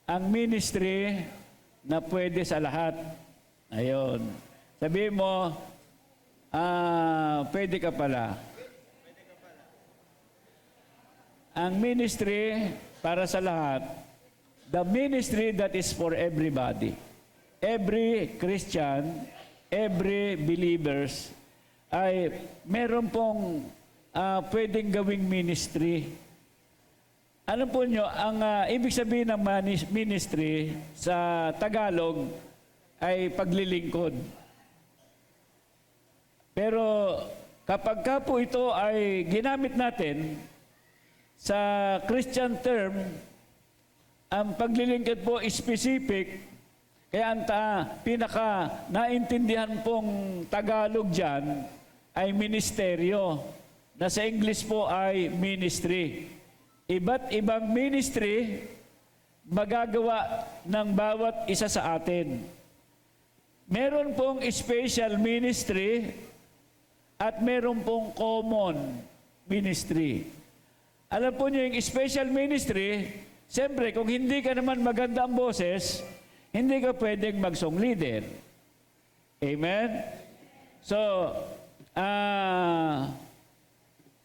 ang ministry na pwede sa lahat. Ayun. Sabihin mo, pwede ka pala. Ang ministry para sa lahat, the ministry that is for everybody. Every Christian, every believers, ay meron pong pwedeng gawing ministry. Ano po nyo, ang ibig sabihin ng ministry sa Tagalog ay paglilingkod. Pero kapag ka po ito ay ginamit natin sa Christian term, ang paglilingkod po specific, kaya ang pinaka naintindihan pong Tagalog dyan ay ministeryo, na sa English po ay ministry. Iba't ibang ministry magagawa ng bawat isa sa atin. Meron pong special ministry at meron pong common ministry. Alam po niyo yung special ministry, siyempre kung hindi ka naman maganda ang boses, hindi ka pwedeng mag-song leader. Amen? So,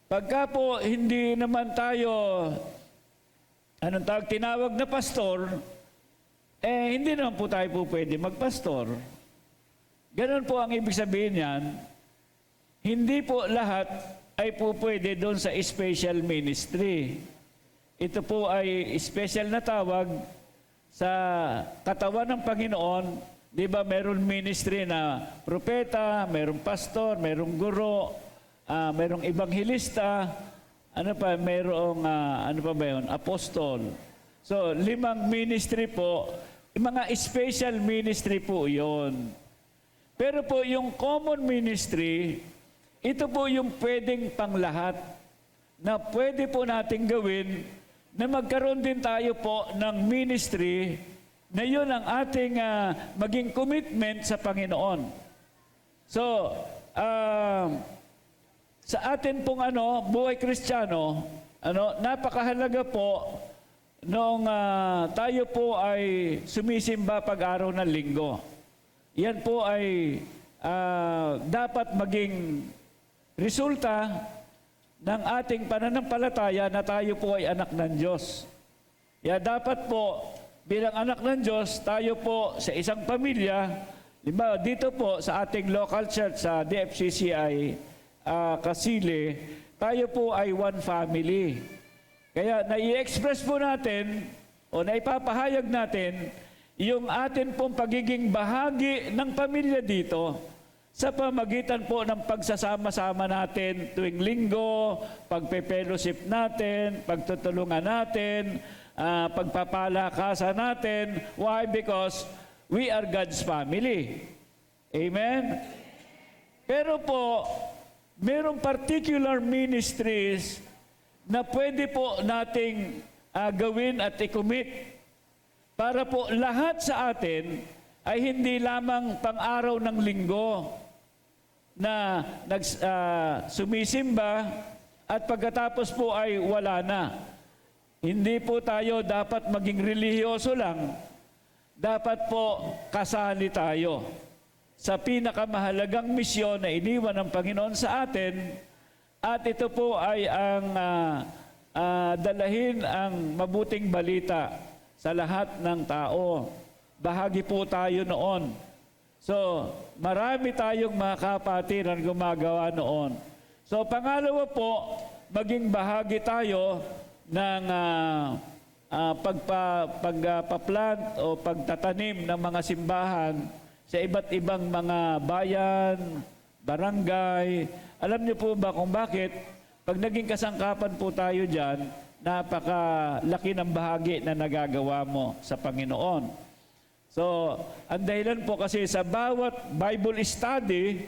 pagka po hindi naman tayo, tinawag na pastor, hindi naman po tayo po pwede magpastor. Ganun po ang ibig sabihin yan. Hindi po lahat ay po pwede doon sa special ministry. Ito po ay special na tawag sa katawan ng Panginoon. Di ba meron ministry na propeta, meron pastor, meron guro, merong ebanghilista, merong apostol. So, 5 ministry po, mga special ministry po yon. Pero po yung common ministry, ito po yung pwedeng panglahat na pwede po nating gawin na magkaroon din tayo po ng ministry na yun ang ating maging commitment sa Panginoon. So, sa atin pong buhay Kristiyano, napakahalaga po nung tayo po ay sumisimba pag-araw ng linggo. Yan po ay dapat maging resulta ng ating pananampalataya na tayo po ay anak ng Diyos. Kaya dapat po, bilang anak ng Diyos, tayo po sa isang pamilya, dito po sa ating local church sa DFCCI, Kasile, tayo po ay one family. Kaya nai-express po natin o naipapahayag natin yung atin pong pagiging bahagi ng pamilya dito sa pamagitan po ng pagsasama-sama natin tuwing linggo, pagpe-fellowship natin, pagtutulungan natin, pagpapalakasan natin. Why? Because we are God's family. Amen? Pero po, mayroong particular ministries na pwede po nating gawin at i-commit para po lahat sa atin ay hindi lamang pang-araw ng linggo na sumisimba at pagkatapos po ay wala na. Hindi po tayo dapat maging relihiyoso lang. Dapat po kasali tayo sa pinakamahalagang misyon na iniwan ng Panginoon sa atin, at ito po ay ang dalahin ang mabuting balita sa lahat ng tao. Bahagi po tayo noon. So, marami tayong mga kapatid na gumagawa noon. So, pangalawa po, maging bahagi tayo ng pagpaplant o pagtatanim ng mga simbahan sa iba't ibang mga bayan, barangay. Alam niyo po ba kung bakit? Pag naging kasangkapan po tayo dyan, napakalaki ng bahagi na nagagawa mo sa Panginoon. So, ang dahilan po kasi sa bawat Bible study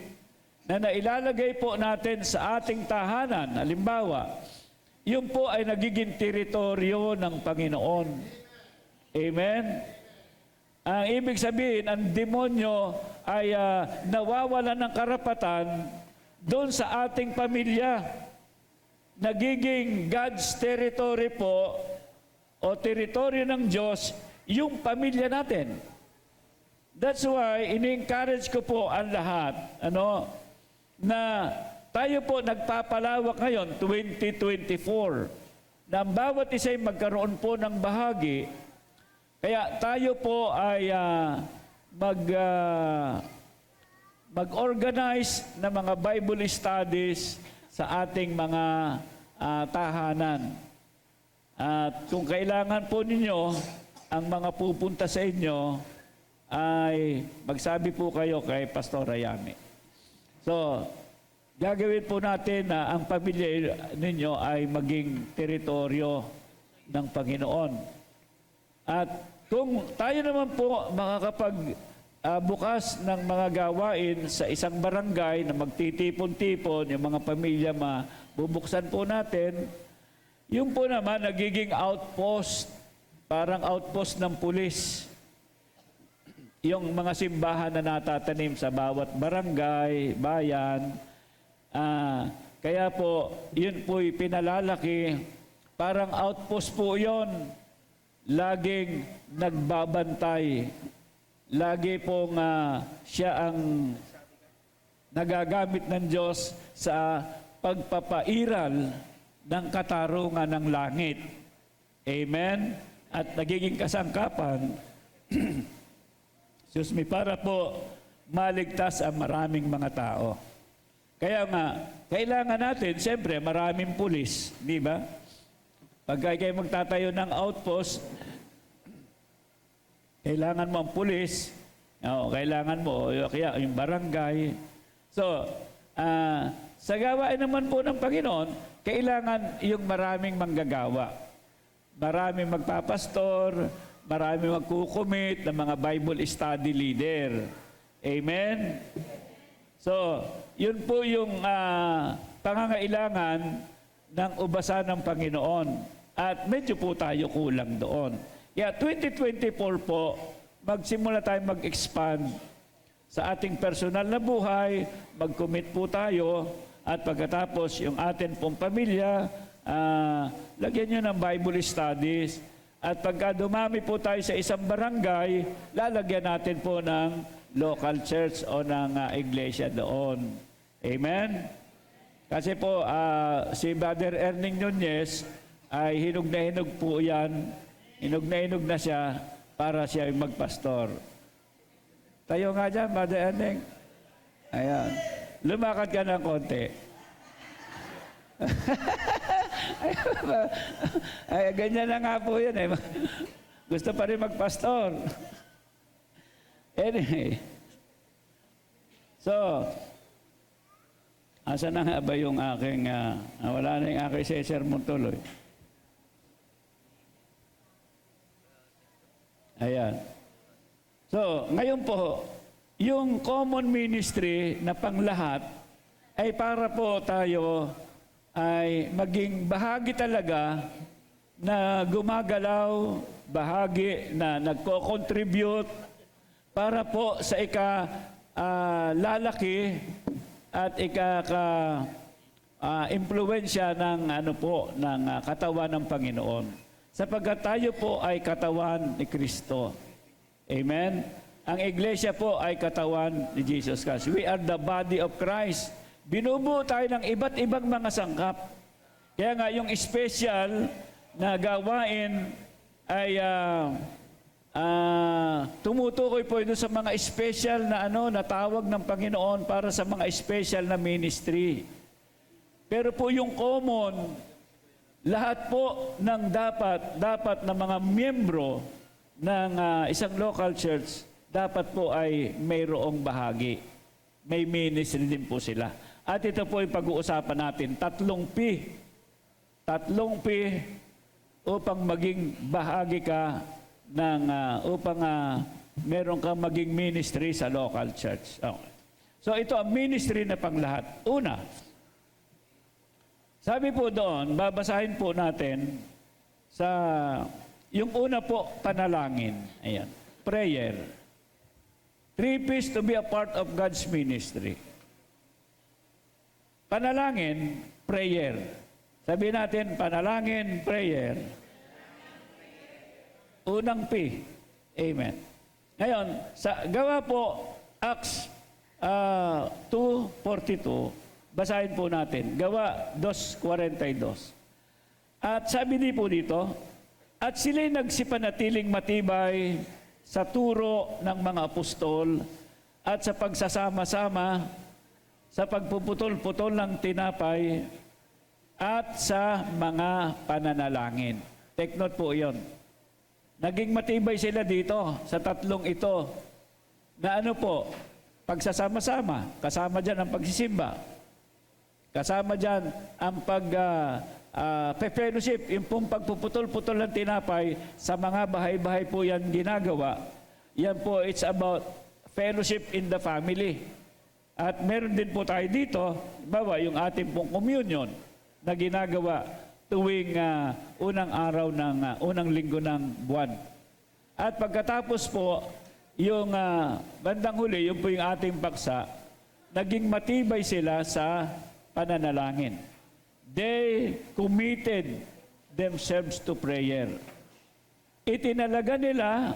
na nailalagay po natin sa ating tahanan, halimbawa, yun po ay nagiging teritoryo ng Panginoon. Amen? Ang ibig sabihin, ang demonyo ay nawawalan ng karapatan doon sa ating pamilya. Nagiging God's territory po o teritoryo ng Diyos yung pamilya natin. That's why, ini-encourage ko po ang lahat, na tayo po nagpapalawak ngayon, 2024, na ang bawat isa'y magkaroon po ng bahagi. Kaya tayo po ay mag-organize ng mga Bible studies sa ating mga tahanan. At kung kailangan po ninyo, ang mga pupunta sa inyo, ay magsabi po kayo kay Pastor Ayami. So, gagawin po natin na ang pamilya ninyo ay maging teritoryo ng Panginoon. At kung tayo naman po makakapag-bukas ng mga gawain sa isang barangay na magtitipon-tipon, yung mga pamilya mabubuksan po natin, yung po naman nagiging outpost, parang outpost ng pulis. Yung mga simbahan na natatanim sa bawat barangay, bayan. Kaya po, yun po'y pinalalaki. Parang outpost po yun. Laging nagbabantay. Lagi pong siya ang nagagamit ng Diyos sa pagpapairal ng katarungan ng langit. Amen? At nagiging kasangkapan para po maligtas ang maraming mga tao. Kaya nga, kailangan natin, siyempre, maraming pulis, di ba? Pag kayo magtatayo ng outpost, kailangan mo ang pulis, kailangan mo, kaya yung barangay. So, sa gawain naman po ng Panginoon, kailangan yung maraming manggagawa. Maraming magpapastor, marami magkukumit ng mga Bible study leader. Amen? So, yun po yung pangangailangan ng ubasan ng Panginoon. At medyo po tayo kulang doon. Kaya 2024 po, magsimula tayo mag-expand sa ating personal na buhay, mag-commit po tayo, at pagkatapos yung atin pong pamilya, lagyan nyo ng Bible studies. At pagka dumami po tayo sa isang barangay, lalagyan natin po ng local church o ng iglesia doon. Amen? Kasi po, si Brother Erning Nunez ay hinog na hinog po yan. Hinog na siya para siya yung magpastor. Tayo nga dyan, Brother Erning. Ayan. Lumakad ka ng konti. Ay, ganyan na nga po yun eh. Gusto pa rin magpastor. Anyway. So, asa na nga ba yung aking, wala na yung aking sermon tuloy. Ayan. So, ngayon po, yung common ministry na panglahat ay para po tayo ay maging bahagi talaga na gumagalaw, bahagi na nagko-contribute para po sa lalaki at impluwensya ng ng katawan ng Panginoon. Sapagkat tayo po ay katawan ni Kristo. Amen? Ang iglesia po ay katawan ni Jesus Christ. We are the body of Christ. Binubuo tayo ng iba't ibang mga sangkap. Kaya nga yung special na gawain ay tumutukoy po ito sa mga special na na tawag ng Panginoon para sa mga special na ministry. Pero po yung common, lahat po ng dapat na mga miyembro ng isang local church, dapat po ay mayroong bahagi. May ministry din po sila. At ito po yung pag-uusapan natin, 3 P. 3 P upang maging bahagi ka upang meron kang maging ministry sa local church. Okay. So ito ang ministry na panglahat. Una, sabi po doon, babasahin po natin sa yung una po, panalangin. Ayan, prayer. 3 P's to be a part of God's ministry. Panalangin, prayer. Sabihin natin, panalangin, prayer. Unang P, Amen. Ngayon, sa gawa po, Acts 2:42, basahin po natin. Gawa 2:42. At sabi din po dito, at sila'y nagsipanatiling matibay sa turo ng mga apostol at sa pagsasama-sama, sa pagpuputol-putol ng tinapay at sa mga pananalangin. Take note po iyon. Naging matibay sila dito sa tatlong ito na ano po, pagsasama-sama, kasama dyan ang pagsisimba, kasama dyan ang fellowship, yung pong pagpuputol-putol ng tinapay, sa mga bahay-bahay po yan ginagawa. Yan po, it's about fellowship in the family. At meron din po tayo dito, bawa yung ating pong communion na ginagawa tuwing unang araw ng unang linggo ng buwan. At pagkatapos po, yung bandang huli, yung po yung ating paksa, naging matibay sila sa pananalangin. They committed themselves to prayer. Itinalaga nila,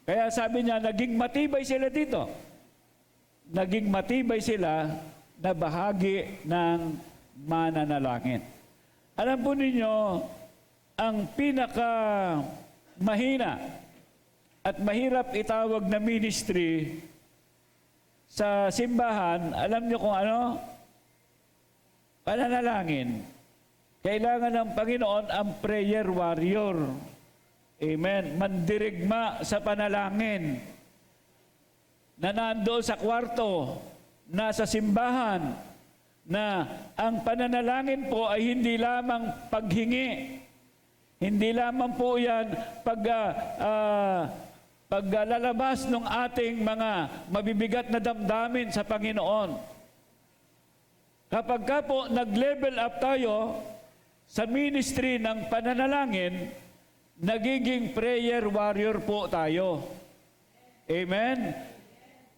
kaya sabi niya, naging matibay sila dito. Naging matibay sila na bahagi ng mananalangin. Alam po ninyo, ang pinaka mahina at mahirap itawag na ministry sa simbahan, alam niyo kung ano? Pananalangin. Kailangan ng Panginoon ang prayer warrior. Amen. Mandirigma sa panalangin. Na nandoon sa kwarto, nasa simbahan, na ang pananalangin po ay hindi lamang paghingi. Hindi lamang po yan paglalabas ng ating mga mabibigat na damdamin sa Panginoon. Kapag ka po nag-level up tayo sa ministry ng pananalangin, nagiging prayer warrior po tayo. Amen?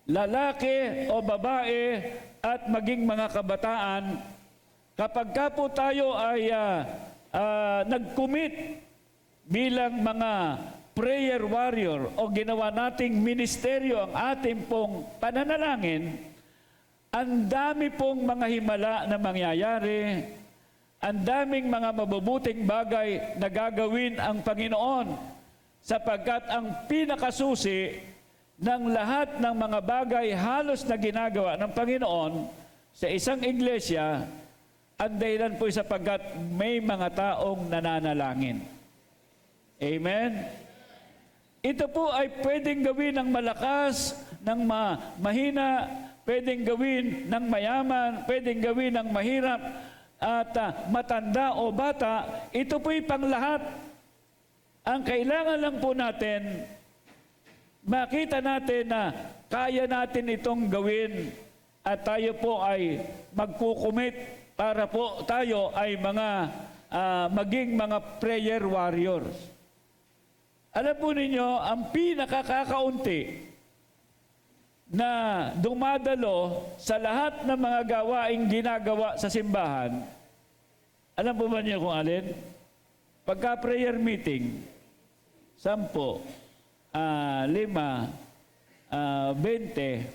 Lalaki o babae at maging mga kabataan, kapag ka po tayo ay nag-commit bilang mga prayer warrior o ginawa nating ministeryo ang ating pong pananalangin, ang dami pong mga himala na mangyayari, ang daming mga mabubuting bagay na gagawin ang Panginoon, sapagkat ang pinakasusi ng lahat ng mga bagay halos na ginagawa ng Panginoon sa isang iglesia, ang dahilan po sapagkat may mga taong nananalangin. Amen? Ito po ay pwedeng gawin ng malakas, ng mahina, pwedeng gawin ng mayaman, pwedeng gawin ng mahirap, at matanda o bata. Ito po'y panglahat. Ang kailangan lang po natin, makita natin na kaya natin itong gawin at tayo po ay magkukumit para po tayo ay maging mga prayer warriors. Alam po ninyo, ang pinakakakaunti na dumadalo sa lahat ng mga gawaing ginagawa sa simbahan, alam po ba niyo kung alin? Pagka prayer meeting, 10, 5, 20.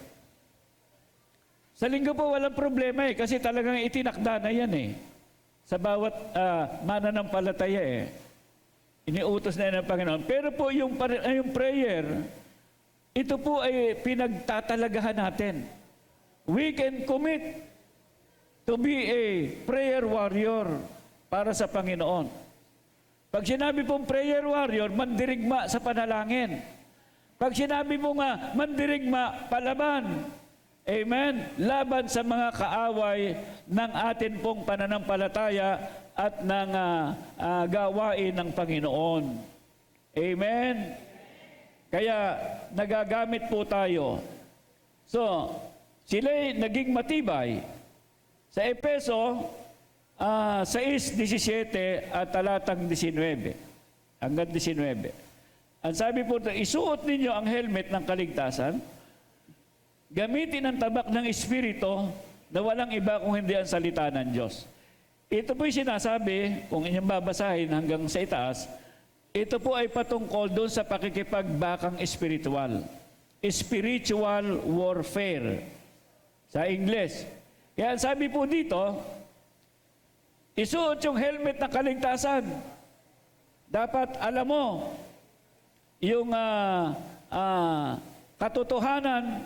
Sa linggo po walang problema kasi talagang itinakda na yan sa bawat mananampalataya Iniutos na yan ng Panginoon. Pero po yung prayer, ito po ay pinagtatalagahan natin. We can commit to be a prayer warrior para sa Panginoon. Pag sinabi pong prayer warrior, mandirigma sa panalangin. Pag sinabi mo nga, mandirigma, palaban. Amen? Laban sa mga kaaway ng atin pong pananampalataya at ng gawain ng Panginoon. Amen? Kaya nagagamit po tayo. So, sila'y naging matibay. Sa Efeso 6:17 at talatang 19 hanggang 19. Ang sabi po ito, isuot ninyo ang helmet ng kaligtasan, gamitin ang tabak ng Espiritu na walang iba kung hindi ang salita ng Diyos. Ito po'y sinasabi, kung inyong babasahin hanggang sa itaas, ito po ay patungkol doon sa pakikipagbakang espiritual. Spiritual warfare sa Ingles. Kaya sabi po dito, isuot yung helmet ng kaligtasan. Dapat alam mo yung katotohanan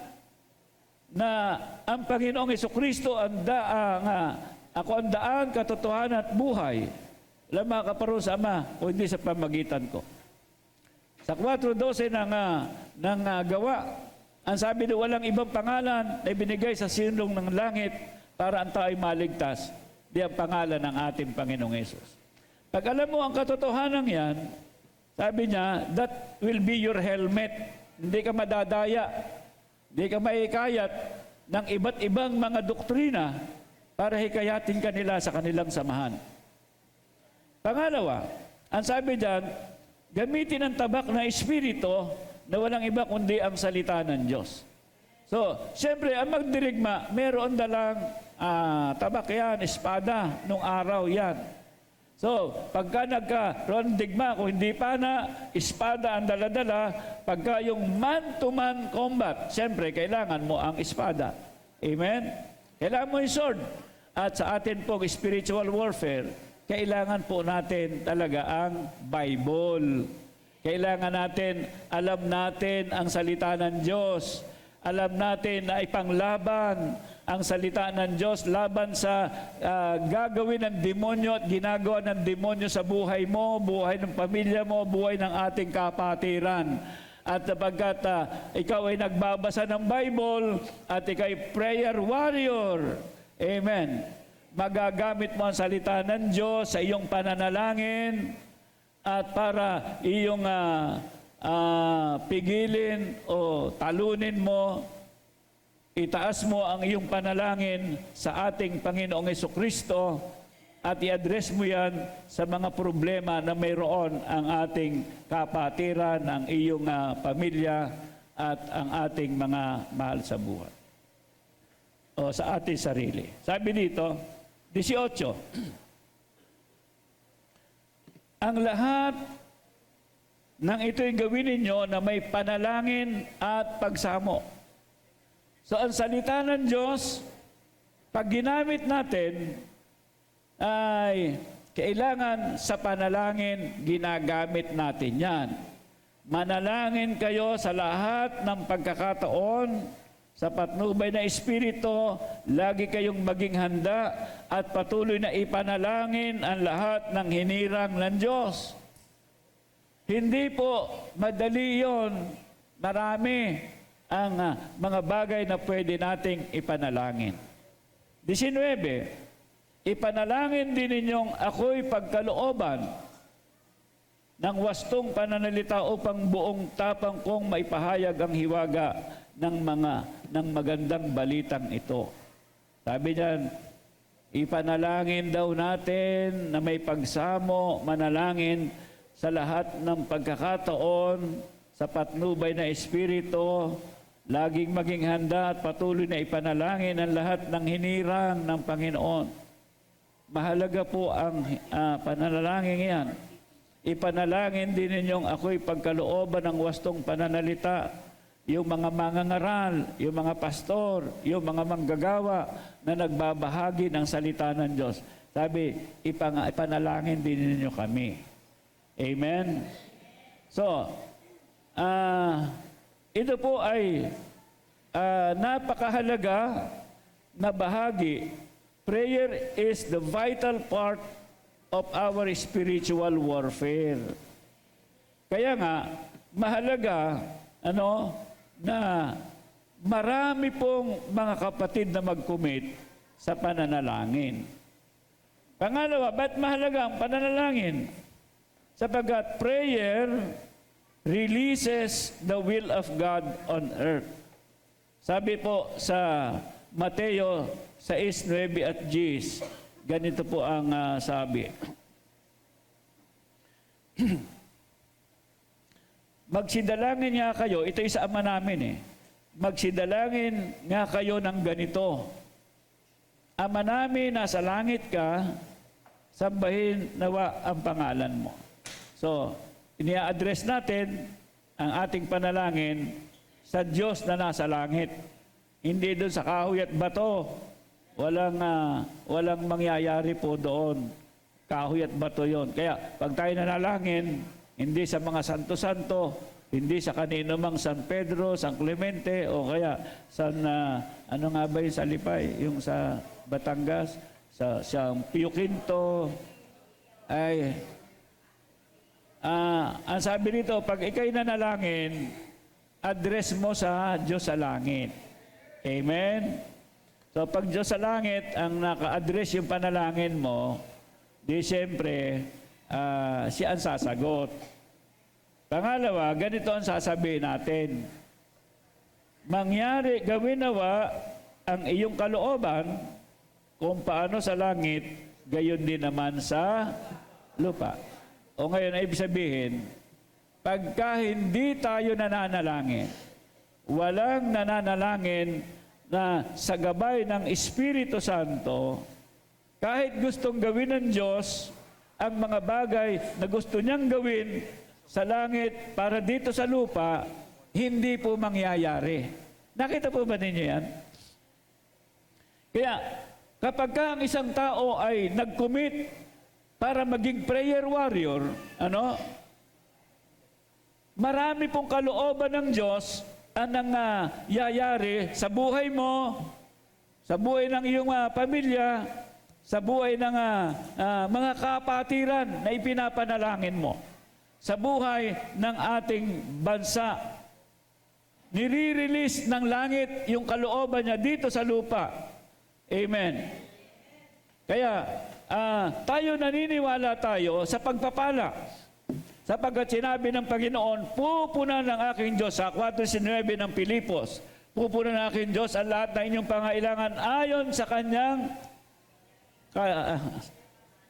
na ang Panginoong Jesucristo ako ang daan, katotohanan at buhay. Alam mga kaparos, Ama, o hindi sa pamagitan ko. Sa 4:12 ng gawa, ang sabi na walang ibang pangalan na ibinigay sa sinulong ng langit para ang tao ay maligtas, di ang pangalan ng ating Panginoong Hesus. Pag alam mo ang katotohanan yan, sabi niya, that will be your helmet. Hindi ka madadaya, hindi ka maikayat ng iba't ibang mga doktrina para hikayatin kanila sa kanilang samahan. Pangalawa, ang sabi diyan, gamitin ang tabak na espiritu na walang iba kundi ang salita ng Diyos. So, siyempre, ang magdirigma, meron dalang tabak yan, espada, nung araw yan. So, pagka nagkaroon digma, kung hindi pa na, espada ang daladala, pagka yung man-to-man combat, siyempre, kailangan mo ang espada. Amen? Kailangan mo yung sword. At sa atin pong spiritual warfare, kailangan po natin talaga ang Bible. Kailangan natin, alam natin ang salita ng Diyos. Alam natin na ipanglaban ang salita ng Diyos laban sa gagawin ng demonyo at ginagawa ng demonyo sa buhay mo, buhay ng pamilya mo, buhay ng ating kapatiran. At sapagkat ikaw ay nagbabasa ng Bible at ikaw ay prayer warrior, amen, magagamit mo ang salita ng Diyos sa iyong pananalangin at para iyong pigilin o talunin mo, itaas mo ang iyong panalangin sa ating Panginoong Jesucristo at i-address mo yan sa mga problema na mayroon ang ating kapatiran, ang iyong pamilya at ang ating mga mahal sa buhay o sa ating sarili. Sabi dito, 18, ang lahat ng ito'y gawin ninyo na may panalangin at pagsamo. So, ang salita ng Diyos, pag ginamit natin, ay kailangan sa panalangin, ginagamit natin yan. Manalangin kayo sa lahat ng pagkakataon, sa patnubay na Espiritu, lagi kayong maging handa at patuloy na ipanalangin ang lahat ng hinirang ng Diyos. Hindi po madali yon. Marami ang mga bagay na pwede nating ipanalangin. 19, ipanalangin din ninyong ako'y pagkalooban ng wastong pananalita upang buong tapang kong maipahayag ang hiwaga ng magandang balitang ito. Sabi niyan, ipanalangin daw natin na may pagsamo, manalangin sa lahat ng pagkakataon, sa patnubay na Espiritu, laging maging handa at patuloy na ipanalangin ang lahat ng hinirang ng Panginoon. Mahalaga po ang pananalangin yan. Ipanalangin din ninyong ako'y pagkalooban ng wastong pananalita, yung mga mangangaral, yung mga pastor, yung mga manggagawa na nagbabahagi ng salita ng Diyos. Sabi, ipanalangin din ninyo kami. Amen? So, ito po ay napakahalaga na bahagi. Prayer is the vital part of our spiritual warfare. Kaya nga, mahalaga, na marami pong mga kapatid na mag-commit sa pananalangin. Pangalawa, ba't mahalaga ang pananalangin? Sapagkat prayer releases the will of God on earth. Sabi po sa Mateo 6:9 at 10, ganito po ang sabi. Magsidalangin nga kayo, ito sa Ama namin magsidalangin nga kayo ng ganito. Ama namin, nasa langit ka, sambahin nawa ang pangalan mo. So, inia-address natin ang ating panalangin sa Diyos na nasa langit. Hindi doon sa kahoy at bato. Walang mangyayari po doon. Kahoy at bato yon. Kaya pag tayo nanalangin, hindi sa mga santo-santo, hindi sa kanino mang San Pedro, San Clemente, o kaya ano nga ba yung sa Lipay, yung sa Batangas, sa Pio Quinto, ay ang sabi nito, pag ikay nanalangin, address mo sa Diyos sa langit. Amen? So pag Diyos sa langit, ang naka-address yung panalangin mo, di siyempre, siya ang sasagot. Pangalawa, ganito ang sasabihin natin. Gawin nawa ang iyong kalooban kung paano sa langit, gayon din naman sa lupa. O ngayon, ibig sabihin, pagka hindi tayo nananalangin, walang nananalangin na sa gabay ng Espiritu Santo, kahit gustong gawin ng Diyos ang mga bagay na gusto niyang gawin sa langit para dito sa lupa, hindi po mangyayari. Nakita po ba ninyo yan? Kaya, kapag ang isang tao ay nag-commit para maging prayer warrior, marami pong kalooban ng Diyos ang nangyayari sa buhay mo, sa buhay ng iyong pamilya, sa buhay ng mga kapatiran na ipinapanalangin mo, sa buhay ng ating bansa. Nire-release ng langit yung kalooban niya dito sa lupa. Amen. Kaya, tayo naniniwala tayo sa pagpapala. Sapagkat sinabi ng Panginoon, pupunan ng aking Diyos, sa 4:9 ng Pilipos, pupunan ng aking Diyos ang lahat ng inyong pangailangan ayon sa kanyang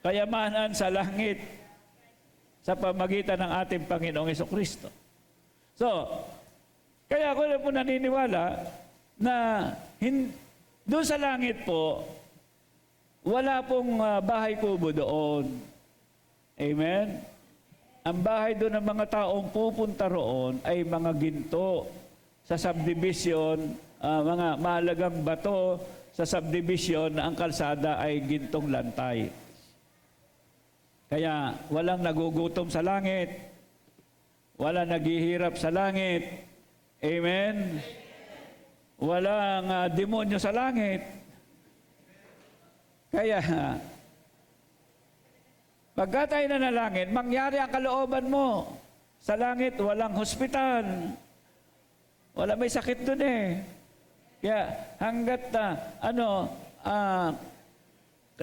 kayamanan sa langit sa pamagitan ng ating Panginoong Hesukristo. So, kaya ako na po naniniwala na doon sa langit po, wala pong bahay kubo doon. Amen? Ang bahay doon ng mga taong pupunta roon ay mga ginto sa subdivision, mga mahalagang bato sa subdivision na ang kalsada ay gintong lantay. Kaya walang nagugutom sa langit, walang naghihirap sa langit. Amen? Walang demonyo sa langit. Kaya, pagka tayo nanalangin, mangyari ang kalooban mo. Sa langit, walang hospital. Wala may sakit dun eh. Kaya, hanggat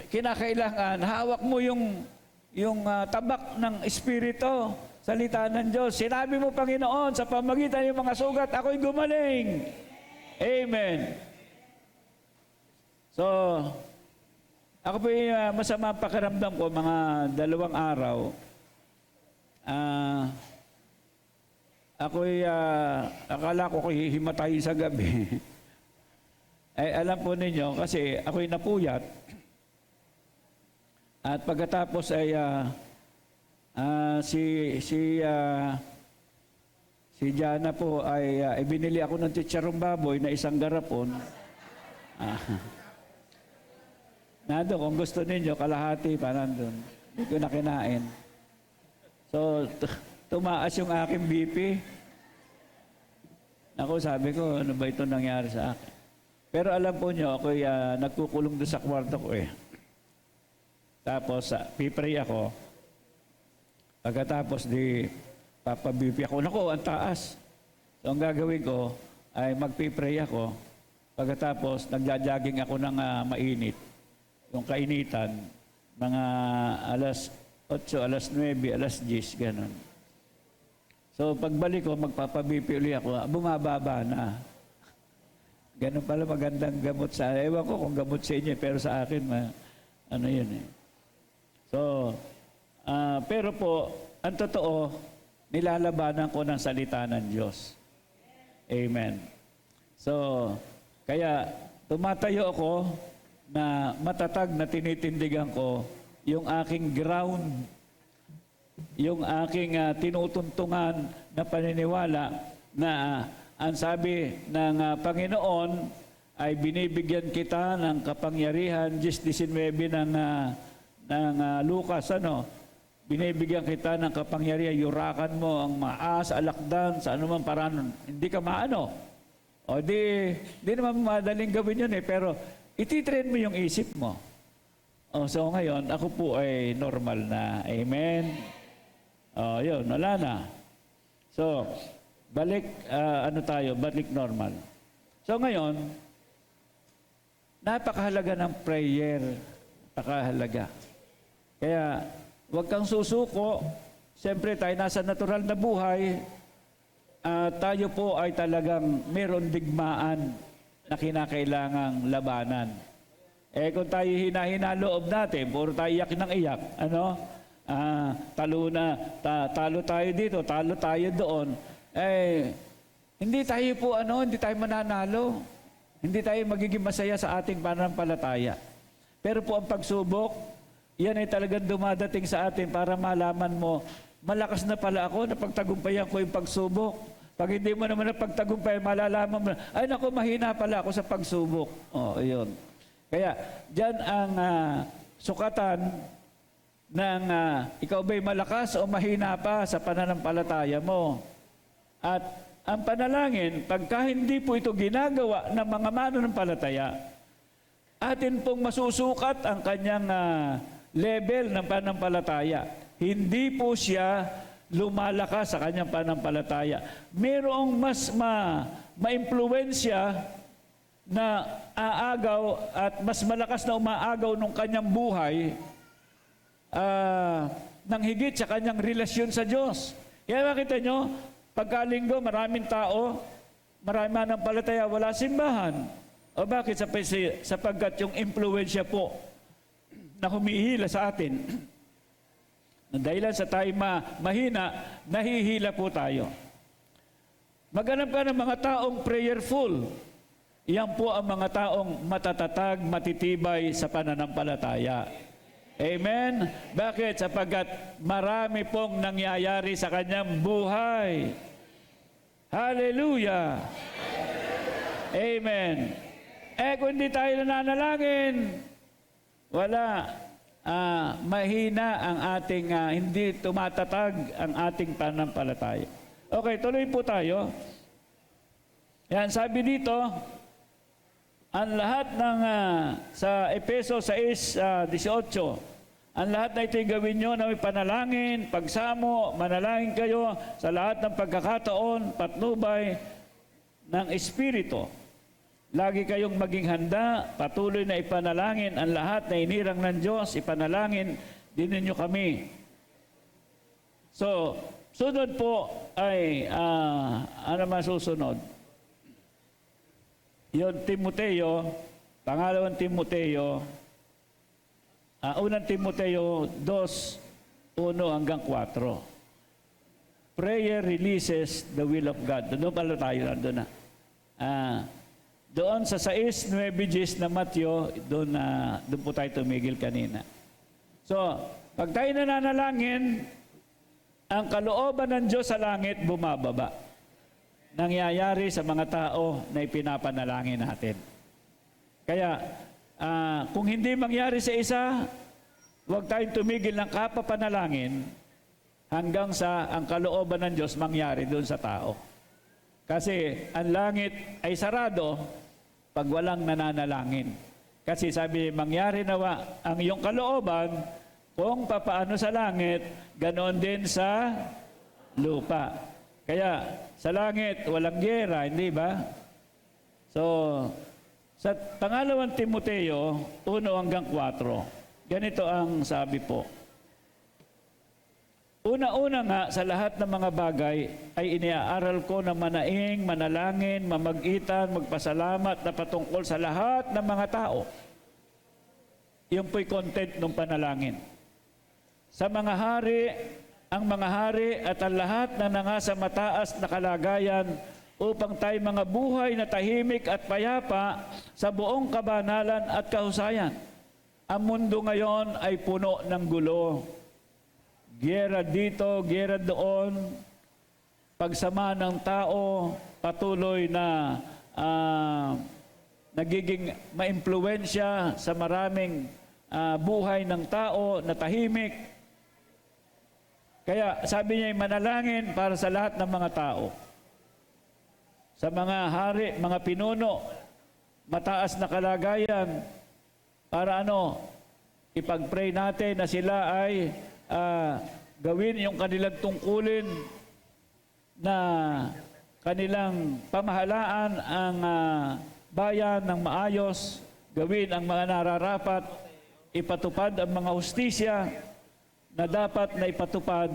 kinakailangan, hawak mo yung tabak ng Espiritu, salita ng Diyos. Sinabi mo, Panginoon, sa pamagitan ng mga sugat, ako'y gumaling. Amen. So, ako po masama pakiramdam ko, mga 2 araw. Ako'y akala ko hihimatayin sa gabi. Ay, alam po ninyo, kasi ako'y napuyat. At pagkatapos ay si Jana po ay ibinili ako ng chicharong baboy na 1 garapon. Nandun, kung gusto ninyo, kalahati pa nandun. Hindi ko na kinain. So, tumaas yung aking BP. Ako, sabi ko, ano ba ito nangyari sa akin? Pero alam po nyo, ako'y nagkukulong doon sa kwarto ko eh. Tapos, pipray ako. Pagkatapos papabipi ako. Naku, ang taas. So, ang gagawin ko ay magpipray ako. Pagkatapos, nagja-jogging ako ng mainit. Yung kainitan, mga alas 8, alas 9, alas 10, ganun. So, pagbalik ko, magpapabipi uli ako, bumababa na. Ganun pala magandang gamot sa, ewan ko kung gamot sa inyo, pero sa akin, ano yun eh. So, pero po, ang totoo, nilalabanan ko ng salita ng Diyos. Amen. So, kaya tumatayo ako na matatag na tinitindigan ko yung aking ground yung aking tinutuntungan na paniniwala na ang sabi ng Panginoon ay binibigyan kita ng kapangyarihan, 10:19 ng Lucas, binibigyan kita ng kapangyarihan, yurakan mo ang maas, alakdan, sa anumang paraan, hindi ka maano. O di naman madaling gawin yun pero ititrain mo yung isip mo. So ngayon, ako po ay normal na. Amen? Yun, wala na. So, balik normal. So ngayon, napakahalaga ng prayer. Napakahalaga. Kaya, huwag kang susuko. Siyempre, tayo nasa natural na buhay. Tayo po ay talagang meron digmaan na kinakailangang labanan. Kung tayo hina-hina loob natin, puro tayo iyak ng iyak, talo tayo dito, talo tayo doon, hindi tayo mananalo. Hindi tayo magiging masaya sa ating pananampalataya. Pero po ang pagsubok, yan ay talagang dumadating sa atin para malaman mo, malakas na pala ako, napagtagumpayan ko yung pagsubok. Pag hindi mo naman napagtagumpayan, malalaman mo, ay naku, mahina pala ako sa pagsubok. Yun. Kaya, dyan ang sukatan ng ikaw ba'y malakas o mahina pa sa pananampalataya mo. At ang panalangin, pagka hindi po ito ginagawa ng mga mananampalataya, atin pong masusukat ang kanyang level ng pananampalataya. Hindi po siya lumalakas sa kanyang pananampalataya. Mayroong mas ma-impluwensya na aagaw at mas malakas na umaagaw ng kanyang buhay nang higit sa kanyang relasyon sa Diyos. Kaya makita nyo, pagkalinggo, maraming tao, maraming mananampalataya, wala simbahan. O bakit? Sapagkat yung impluwensya po na humihila sa atin, dahilan sa tayo mahina, nahihila po tayo. Maghanap ka ng mga taong prayerful. Yan po ang mga taong matatatag, matitibay sa pananampalataya. Amen? Bakit? Sapagkat marami pong nangyayari sa kanyang buhay. Hallelujah! Amen. Kung hindi tayo nananalangin, wala. Mahina ang ating, hindi tumatatag ang ating pananampalataya. Okay, tuloy po tayo. Yan, sabi dito, ang lahat ng, sa Efeso 6:18, ang lahat na ito'y gawin nyo na may panalangin, pagsamo, manalangin kayo sa lahat ng pagkakataon, patnubay ng Espiritu. Lagi kayong maging handa, patuloy na ipanalangin ang lahat na inirang ng Diyos, ipanalangin din ninyo kami. So, sunod po ay, ano masusunod? Yon Timoteo, pangalawang Timoteo, unang Timoteo 2:1-4. Prayer releases the will of God. Doon pala tayo, doon na. Doon sa 6:9 na Matthew, doon po tayo tumigil kanina. So, pag tayo nananalangin, ang kalooban ng Diyos sa langit bumababa. Nangyayari sa mga tao na ipinapanalangin natin. Kaya, kung hindi mangyari sa isa, huwag tayong tumigil ng kapapanalangin hanggang sa ang kalooban ng Diyos mangyari doon sa tao. Kasi ang langit ay sarado pag walang nananalangin. Kasi sabi, mangyari nawa ang iyong kalooban kung papaano sa langit, ganoon din sa lupa. Kaya sa langit, walang giyera, hindi ba? So, sa pangalawang Timoteo 1:4, ganito ang sabi po. Una-una nga sa lahat ng mga bagay ay iniaaral ko na manaing, manalangin, mamag-itan, magpasalamat na patungkol sa lahat ng mga tao. Yung po'y content ng panalangin. Sa mga hari, ang mga hari at ang lahat na nangasa mataas na kalagayan upang tayo mga buhay na tahimik at payapa sa buong kabanalan at kahusayan. Ang mundo ngayon ay puno ng gulo. giyera dito, giyera doon, pagsama ng tao, patuloy na nagiging maimpluwensya sa maraming buhay ng tao na tahimik. Kaya sabi niya, manalangin para sa lahat ng mga tao. Sa mga hari, mga pinuno, mataas na kalagayan, para ipag-pray natin na sila ay gawin yung kanilang tungkulin na kanilang pamahalaan ang bayan ng maayos, gawin ang mga nararapat, ipatupad ang mga hustisya na dapat na ipatupad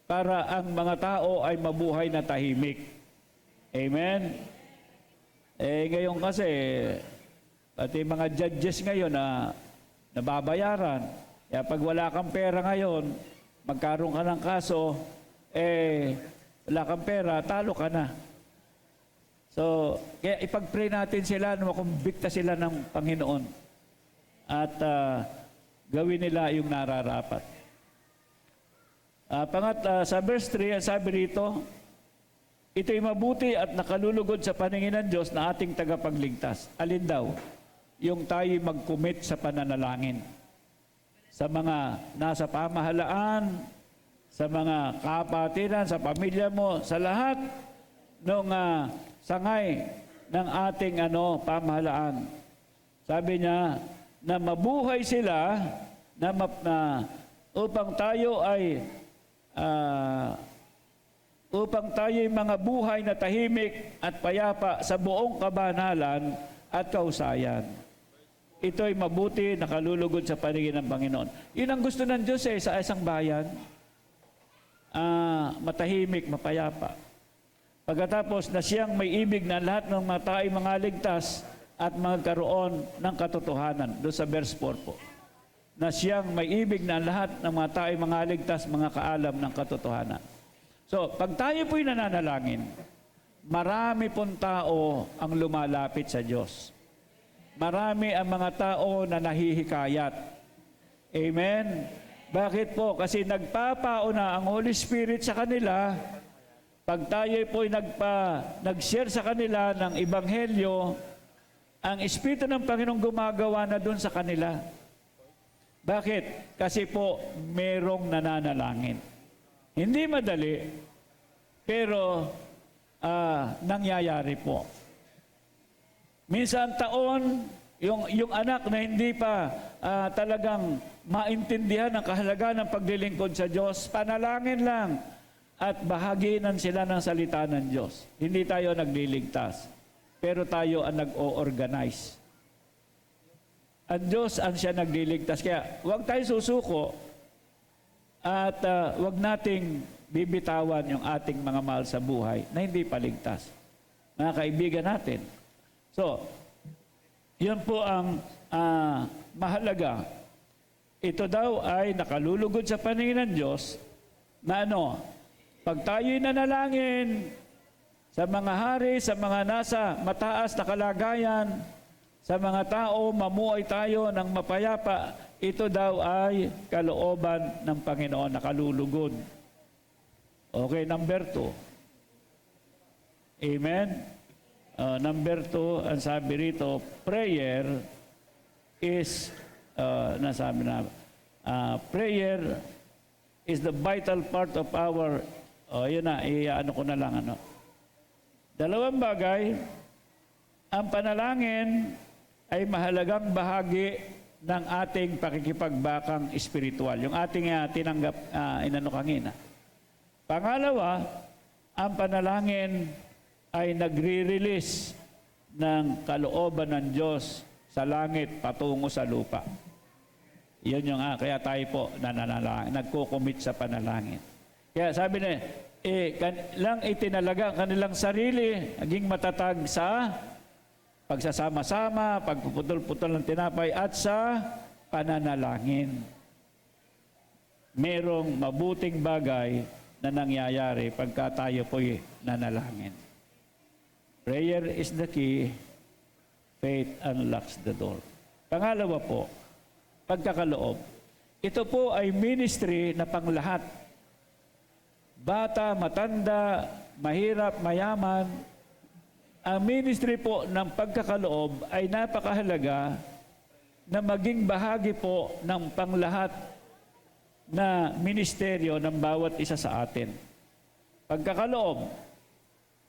para ang mga tao ay mabuhay na tahimik. Amen? Ngayon kasi, pati mga judges ngayon na nababayaran. Kaya pag wala kang pera ngayon, magkaroon ka ng kaso, wala kang pera, talo ka na. So, kaya ipag-pray natin sila na makumbikta sila ng Panginoon at gawin nila yung nararapat. Sa verse 3, sabi rito, ito'y mabuti at nakalulugod sa paningin ng Diyos na ating tagapagligtas. Alin daw? Yung tayo'y mag-commit sa pananalangin. Sa mga nasa pamahalaan, sa mga kapatiran, sa pamilya mo, sa lahat ng sangay ng ating pamahalaan. Sabi niya na mabuhay sila upang tayo ay mga buhay na tahimik at payapa sa buong kabanalan at kausayan. Ito'y mabuti, nakalulugod sa paningin ng Panginoon. Yun ang gusto ng Diyos sa isang bayan. Matahimik, mapayapa. Pagkatapos na siyang may ibig na lahat ng mga tao'y mga ligtas at magkaroon ng katotohanan. Doon sa verse 4 po. Na siyang may ibig na lahat ng mga tao'y mga ligtas, mga kaalam ng katotohanan. So, pag tayo po'y nananalangin, marami pong tao ang lumalapit sa Diyos. Marami ang mga tao na nahihikayat. Amen? Bakit po? Kasi nagpapauna ang Holy Spirit sa kanila. Pag tayo po'y nag-share sa kanila ng Ebanghelyo, ang Espiritu ng Panginoon gumagawa na doon sa kanila. Bakit? Kasi po, merong nananalangin. Hindi madali, pero nangyayari po. Minsan taon, yung anak na hindi pa talagang maintindihan ang kahalagaan ng paglilingkod sa Diyos, panalangin lang at bahaginan sila ng salita ng Diyos. Hindi tayo nagliligtas, pero tayo ang nag-o-organize. Ang Diyos ang siya nagliligtas. Kaya huwag tayo susuko at huwag nating bibitawan yung ating mga mahal sa buhay na hindi paligtas. Mga kaibigan natin. So, yun po ang mahalaga. Ito daw ay nakalulugod sa paningin ng Diyos na pag tayo'y nanalangin sa mga hari, sa mga nasa mataas na kalagayan, sa mga tao, mamuhay tayo ng mapayapa, ito daw ay kalooban ng Panginoon, nakalulugod. Okay, number 2. Amen? Number 2, ang sabi rito, prayer is, prayer is the vital part of our, yun na, ko na lang, Dalawang bagay, ang panalangin ay mahalagang bahagi ng ating pakikipagbakang espiritual. Yung ating tinanggap, kanina. Pangalawa, ang panalangin ay nagre-release ng kalooban ng Diyos sa langit patungo sa lupa. Yun yung kaya tayo po nananalangin, nagko-commit sa panalangin. Kaya sabi na, lang itinalaga ang kanilang sarili, naging matatag sa pagsasama-sama, pagpuputol-putol ng tinapay at sa pananalangin. Merong mabuting bagay na nangyayari pagka tayo po'y nanalangin. Prayer is the key, faith unlocks the door. Pangalawa po, pagkakaloob. ito po ay ministry na panglahat. Bata, matanda, mahirap, mayaman. Ang ministry po ng pagkakaloob ay napakahalaga na maging bahagi po ng panglahat na ministeryo ng bawat isa sa atin. Pagkakaloob,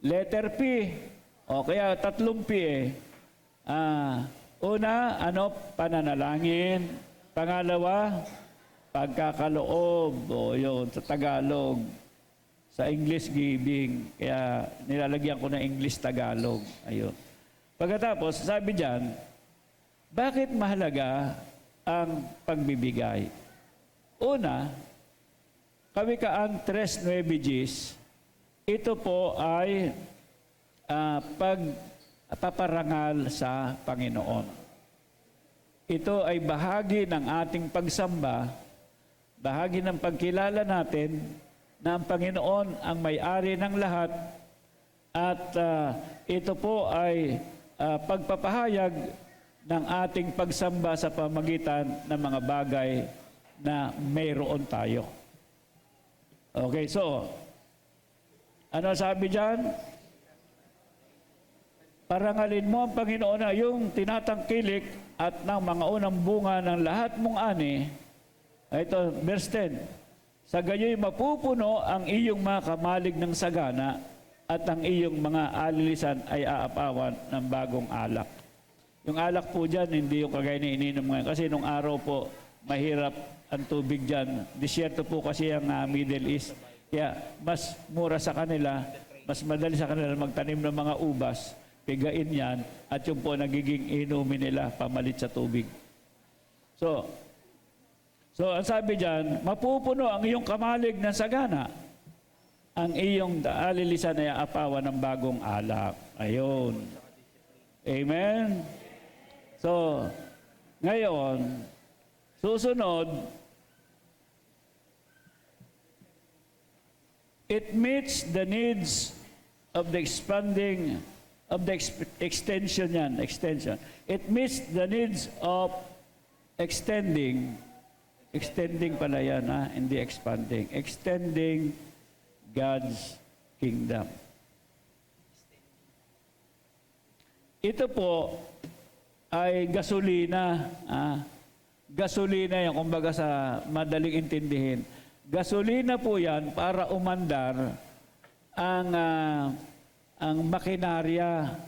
letter P, o kaya 3 P una, pananalangin. Pangalawa, pagkakaloob, o yun, sa Tagalog. Sa English, giving. Kaya nilalagyan ko na English Tagalog. Ayun. Pagkatapos, sabi diyan, bakit mahalaga ang pagbibigay? Una, Kawikaan 3:9, ito po ay pagpaparangal sa Panginoon. Ito ay bahagi ng ating pagsamba, bahagi ng pagkilala natin na ang Panginoon ang may-ari ng lahat at ito po ay pagpapahayag ng ating pagsamba sa pamagitan ng mga bagay na mayroon tayo. Okay, so, ano sabi diyan? Parangalin mo ang Panginoon na yung tinatangkilik at ng mga unang bunga ng lahat mong ani. Ito, verse 10. Sa gayoy mapupuno ang iyong mga kamalig ng sagana at ang iyong mga alilisan ay aapawan ng bagong alak. Yung alak po dyan, hindi yung kagaya na ininom ngayon. Kasi nung araw po, mahirap ang tubig dyan. Disyerto po kasi ang Middle East. Kaya mas mura sa kanila, mas madali sa kanila magtanim ng mga ubas, pigain yan, at yung po nagiging inumin nila pamalit sa tubig. So ang sabi dyan, mapupuno ang iyong kamalig ng sagana, ang iyong alilisan ay aapawan ng bagong alak. Ayun. Amen? So, ngayon, susunod, it meets the needs of the expanding, of the extension yan, extension. It meets the needs of extending pala yan, hindi expanding. Extending God's kingdom. Ito po ay gasolina. Gasolina yan, kumbaga sa madaling intindihin. Gasolina po yan para umandar ang makinarya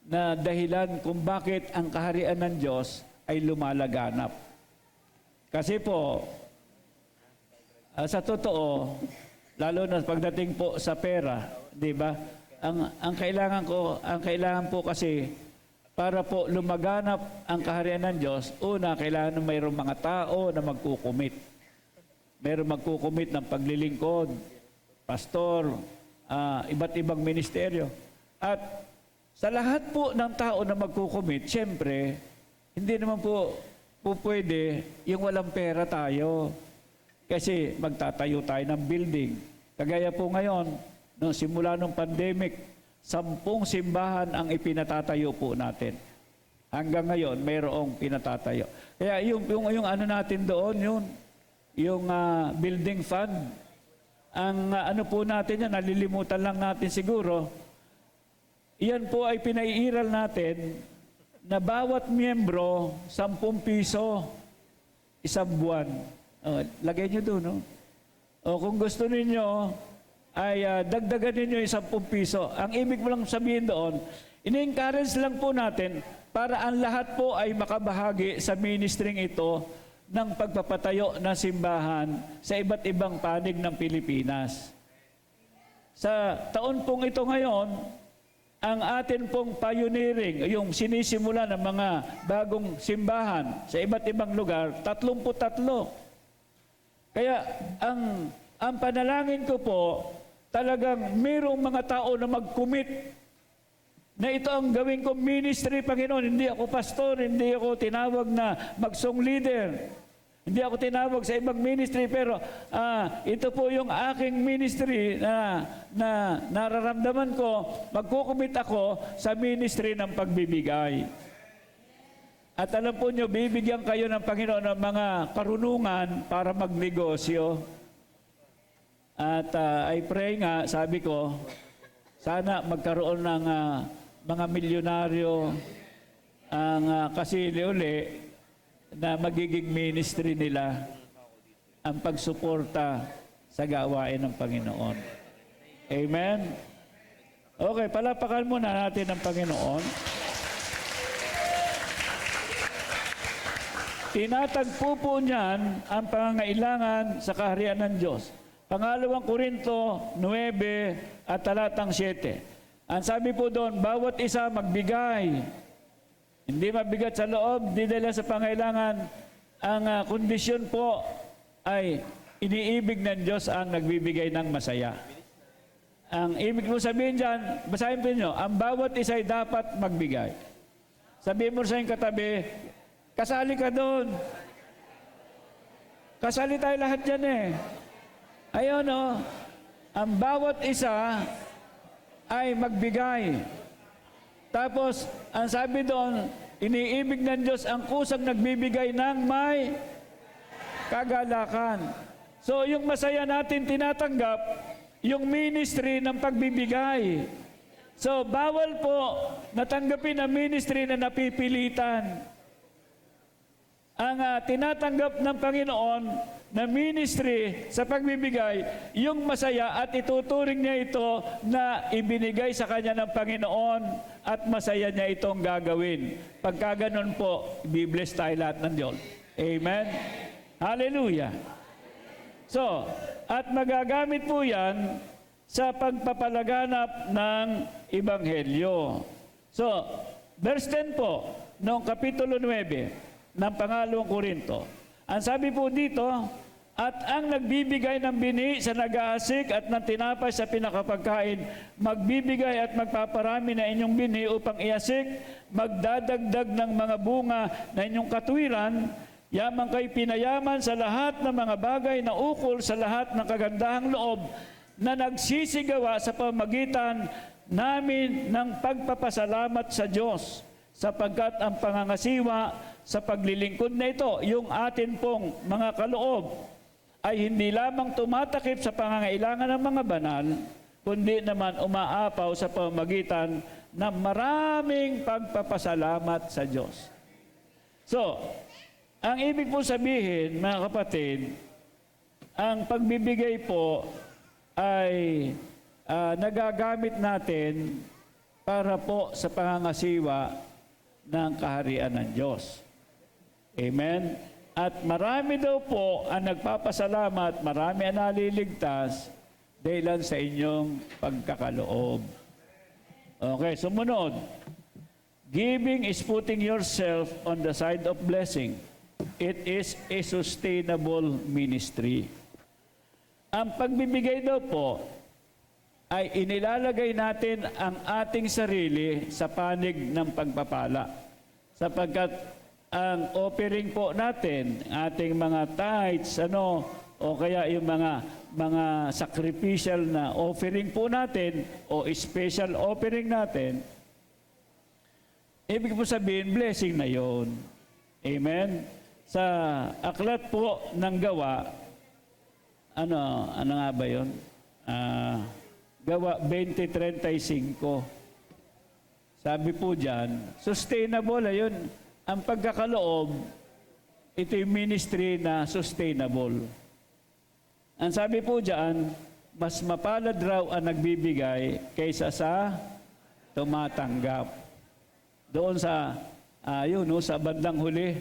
na dahilan kung bakit ang kaharian ng Diyos ay lumalaganap. Kasi po, sa totoo, lalo na pagdating po sa pera, di ba? Ang kailangan po kasi para po lumaganap ang kaharian ng Diyos, una, kailangan mayroong mga tao na magkukumit. Mayroong magkukumit ng paglilingkod, pastor, iba't ibang ministeryo. At sa lahat po ng tao na magkukumit, siyempre, hindi naman po pwede yung walang pera tayo. Kasi magtatayo tayo ng building. Kagaya po ngayon, simula nung pandemic, 10 simbahan ang ipinatatayo po natin. Hanggang ngayon, mayroong pinatatayo. Kaya yung ano natin doon, yung building fund, ang ano po natin yan, nalilimutan lang natin siguro, iyan po ay pinaiiral natin na bawat miyembro, 10 piso, isang buwan. Lagay nyo doon, no? O kung gusto ninyo, ay dagdagan ninyo yung 10 piso. Ang ibig mo lang sabihin doon, ini-encourage lang po natin para ang lahat po ay makabahagi sa ministering ito ng pagpapatayo ng simbahan sa iba't ibang panig ng Pilipinas. Sa taon pong ito ngayon, ang atin pong pioneering, yung sinisimula ng mga bagong simbahan sa iba't ibang lugar, 33. Kaya ang panalangin ko po, talagang mayroong mga tao na mag-commit na ito ang gawin kong ministry, Panginoon. Hindi ako pastor, hindi ako tinawag na mag-song leader, hindi ako tinawag sa ibang ministry, pero ito po yung aking ministry na nararamdaman ko, magkukumit ako sa ministry ng pagbibigay. At alam po nyo, bibigyan kayo ng Panginoon ng mga karunungan para magnegosyo. At I pray nga, sabi ko, sana magkaroon ng mga milyonaryo ang kasili uli na magiging ministry nila ang pagsuporta sa gawain ng Panginoon. Amen? Okay, palapakan muna natin ang Panginoon. Tinatagpo po niyan ang pangangailangan sa kaharian ng Diyos. Pangalawang Korinto 9 at talatang 7. Ang sabi po doon, bawat isa magbigay. Hindi mabigat sa loob, di dala sa pangailangan. Ang kondisyon po ay iniibig ng Diyos ang nagbibigay ng masaya. Ang ibig mo sabihin dyan, basahin po nyo, ang bawat isa ay dapat magbigay. Sabihin mo sa iyong katabi, kasali ka doon. Kasali tayo lahat dyan eh. Ayun o, ang bawat isa ay magbigay. Tapos, ang sabi doon, iniibig ng Diyos ang kusang nagbibigay ng may kagalakan. So, yung masaya natin tinatanggap, yung ministry ng pagbibigay. So, bawal po natanggapin ang ministry na napipilitan. Ang tinatanggap ng Panginoon na ministry sa pagbibigay, yung masaya at ituturing niya ito na ibinigay sa kanya ng Panginoon at masaya niya itong gagawin. Pagka ganun po, i-bless tayo lahat ng Diyos. Amen? Hallelujah! So, at magagamit po yan sa pagpapalaganap ng Ebanghelyo. So, verse 10 po, noong Kapitulo 9 ng Pangalawang Korinto. Ang sabi po dito, at ang nagbibigay ng bini sa nag-aasik at ng tinapay sa pinakapagkain, magbibigay at magpaparami na inyong bini upang iasik, magdadagdag ng mga bunga na inyong katwiran, yamang kay pinayaman sa lahat ng mga bagay na ukol sa lahat ng kagandahang loob na nagsisigawa sa pamagitan namin ng pagpapasalamat sa Diyos, sapagkat ang pangangasiwa sa paglilingkod na ito, yung atin pong mga kaloob, ay hindi lamang tumatakip sa pangangailangan ng mga banal, kundi naman umaapaw sa pamagitan ng maraming pagpapasalamat sa Diyos. So, ang ibig po sabihin, mga kapatid, ang pagbibigay po ay nagagamit natin para po sa pangangasiwa ng kaharian ng Diyos. Amen? At marami daw po ang nagpapasalamat, marami ang naliligtas dahil sa inyong pagkakaloob. Okay, sumunod. Giving is putting yourself on the side of blessing. It is a sustainable ministry. Ang pagbibigay daw po ay inilalagay natin ang ating sarili sa panig ng pagpapala. Sapagkat ang offering po natin, ating mga tithes, o kaya yung mga sacrificial na offering po natin, o special offering natin, ibig po sabihin, blessing na yon. Amen? Sa aklat po ng Gawa, ano nga ba yun? Gawa 20:35. Sabi po dyan, sustainable, ayun, ang pagkakaloob, ito yung ministry na sustainable. Ang sabi po dyan, mas mapalad raw ang nagbibigay kaysa sa tumatanggap. Doon sa, sa bandang huli,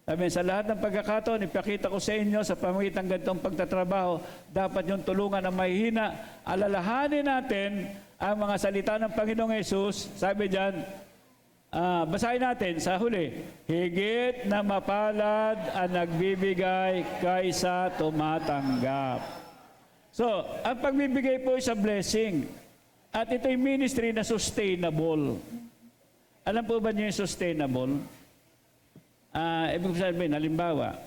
sabi, sa lahat ng pagkakataon, ipakita ko sa inyo sa pamagitan ng ganitong pagtatrabaho, dapat yung tulungan ang mahihina. Alalahanin natin ang mga salita ng Panginoong Yesus. Sabi dyan, basahin natin sa huli, higit na mapalad ang nagbibigay kaysa tumatanggap. So, ang pagbibigay po ay sa blessing. At ito'y ministry na sustainable. Alam po ba niyo yung sustainable? Ibig sabihin, halimbawa,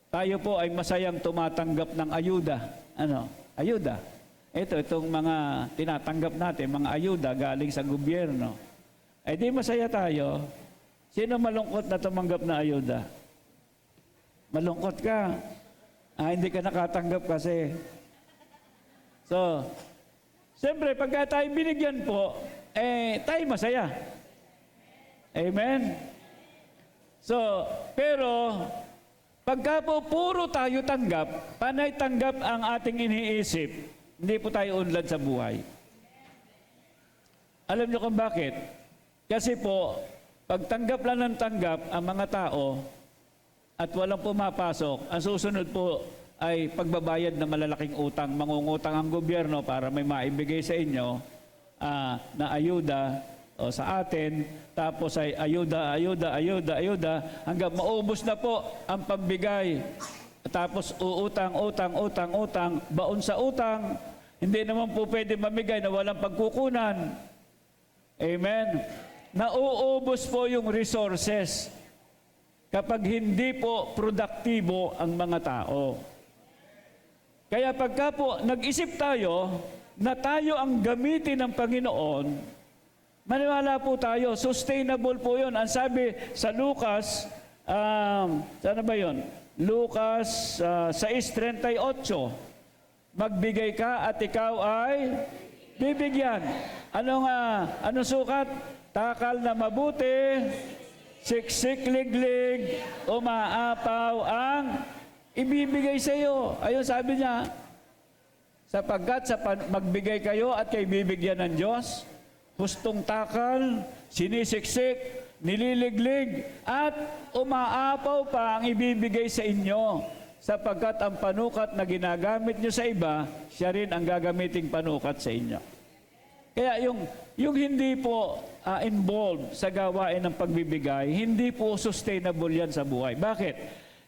tayo po ay masayang tumatanggap ng ayuda. Ayuda. Itong mga tinatanggap natin, mga ayuda galing sa gobyerno. Di masaya tayo. Sino malungkot na tumanggap na ayuda? Malungkot ka. Hindi ka nakatanggap kasi. So, siyempre, pagka tayo binigyan po, tayo masaya. Amen? So, pero, pagka po puro tayo tanggap, panay tanggap ang ating iniisip, hindi po tayo unlad sa buhay. Alam niyo kung bakit? Kasi po, pag tanggap lang ng tanggap ang mga tao at walang pumapasok, ang susunod po ay pagbabayad ng malalaking utang. Mangungutang ang gobyerno para may maibigay sa inyo na ayuda o sa atin, tapos ay ayuda, hanggang maubos na po ang pambigay. Tapos utang, baon sa utang, hindi naman po pwede mamigay na walang pagkukunan. Amen? Nauubos po yung resources kapag hindi po produktibo ang mga tao. Kaya pagka po nag-isip tayo na tayo ang gamitin ng Panginoon, maniwala po tayo, sustainable po yun. Ang sabi sa Lucas, saan ba yun? Lucas 6:38, magbigay ka at ikaw ay bibigyan. Anong sukat? Takal na mabuti, siksik liglig, umaapaw ang ibibigay sa iyo. Ayun sabi niya, sapagkat magbigay kayo at kayo bibigyan ng Diyos, hustong takal, sinisiksik, nililiglig, at umaapaw pa ang ibibigay sa inyo. Sapagkat ang panukat na ginagamit nyo sa iba, siya rin ang gagamiting panukat sa inyo. Kaya yung hindi po involved sa gawain ng pagbibigay, hindi po sustainable yan sa buhay. Bakit?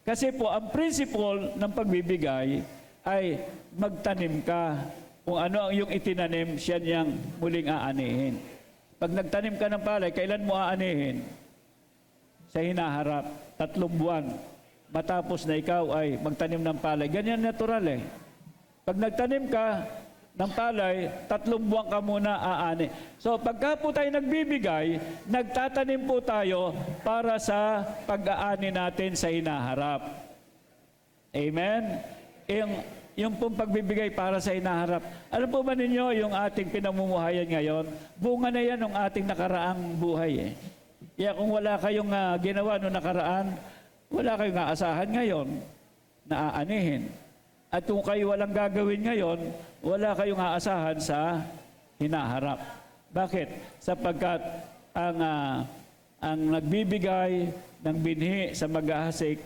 Kasi po, ang principle ng pagbibigay ay magtanim ka. Kung ano ang yung itinanim, siya niyang muling aanihin. Pag nagtanim ka ng palay, kailan mo aanihin? Sa hinaharap, 3 buwan. Matapos na ikaw ay magtanim ng palay. Ganyan natural eh. Pag nagtanim ka ng palay, 3 buwan ka muna aani. So pagka po tayo nagbibigay, nagtatanim po tayo para sa pag-aani natin sa hinaharap. Amen? Yung pong pagbibigay para sa hinaharap. Alam po ba ninyo yung ating pinamumuhayan ngayon? Bunga na yan ng ating nakaraang buhay eh. Kaya kung wala kayong ginawa noong nakaraan, wala kayong aasahan ngayon na aanihin. At kung kayo walang gagawin ngayon, wala kayong aasahan sa hinaharap. Bakit? Sapagkat ang nagbibigay ng binhi sa mag-ahasik